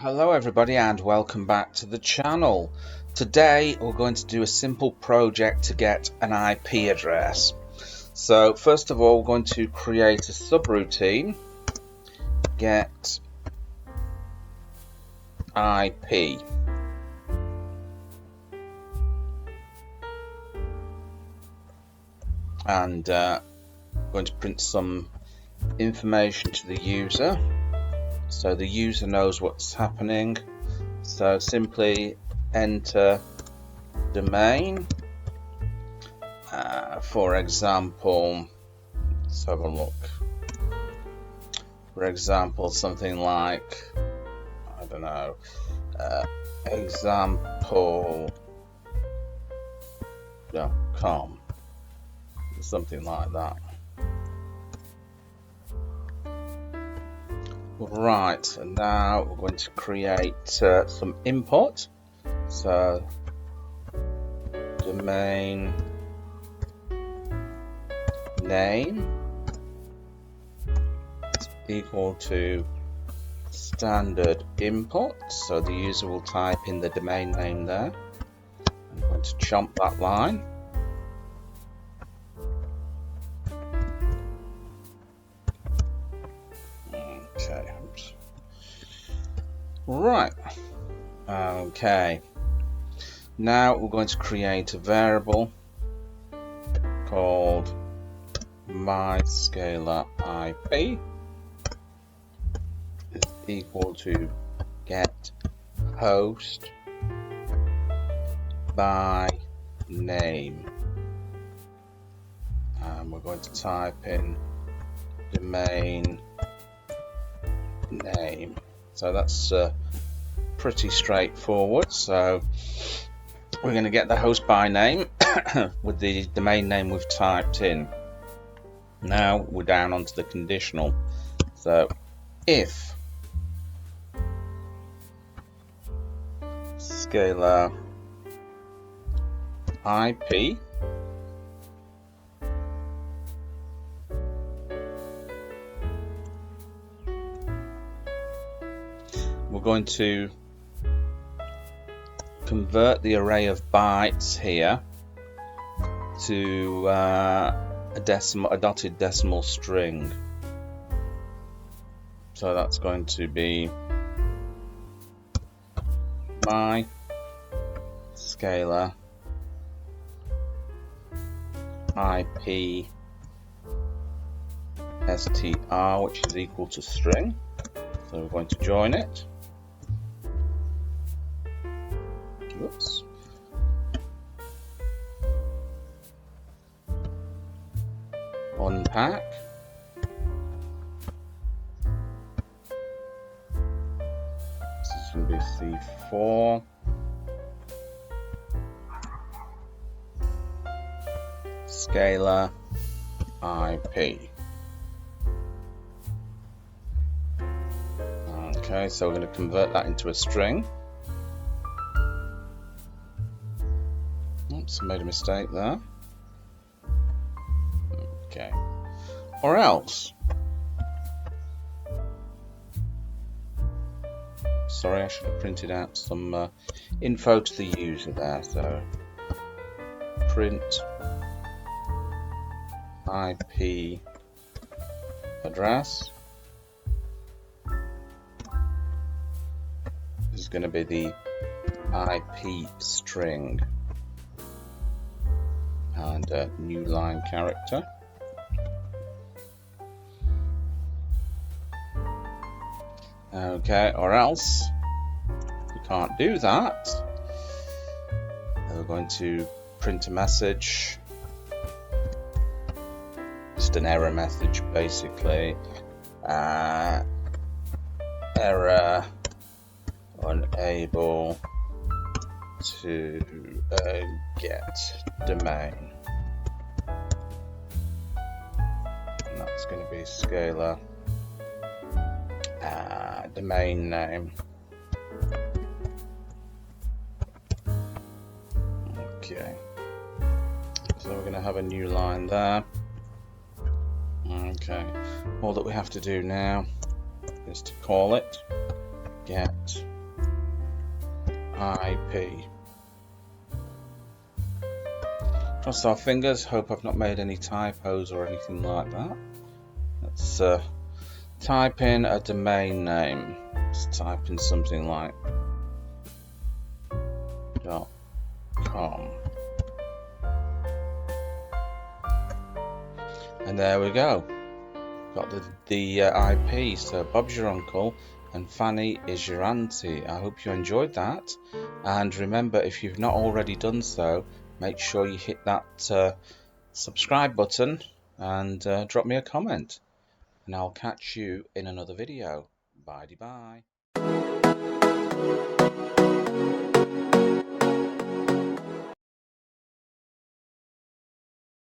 Hello everybody and welcome back to the channel. Today we're going to do a simple project to get an IP address. So first of all we're going to create a subroutine, get IP. And we're going to print some information to the user so the user knows what's happening. So simply enter domain. For example, let's have a look. For example, something like, I don't know, example.com, something like that. Right, and now we're going to create some input. So domain name is equal to standard input. So the user will type in the domain name there. I'm going to chomp that line. Okay. Oops. Right. Okay. Now we're going to create a variable called myScalarIP is equal to get host by name, and we're going to type in domain name. So that's pretty straightforward. So we're going to get the host by name with the domain name we've typed in. Now we're down onto the conditional. So if scalar IP we're going to convert the array of bytes here to a dotted decimal string. So that's going to be my scalar IP str, which is equal to string. So we're going to join it. Whoops. Unpack. This is going to be C4. Scalar IP. Okay, so we're going to convert that into a string. Oops, I made a mistake there. Okay. Or else. Sorry, I should have printed out some info to the user there. So print IP address is going to be the IP string and a new line character. Okay, or else we can't do that. We're going to print a message, just an error message basically. Error unable to get domain, and that's going to be scalar domain name. Okay, so we're going to have a new line there. Okay, all that we have to do now is to call it get IP. Cross our fingers, hope I've not made any typos or anything like that. Let's type in a domain name. Let's type in something like .com. And there we go. Got the IP. So Bob's your uncle and Fanny is your auntie. I hope you enjoyed that. And remember, if you've not already done so, make sure you hit that subscribe button and drop me a comment. And I'll catch you in another video. Bye-bye.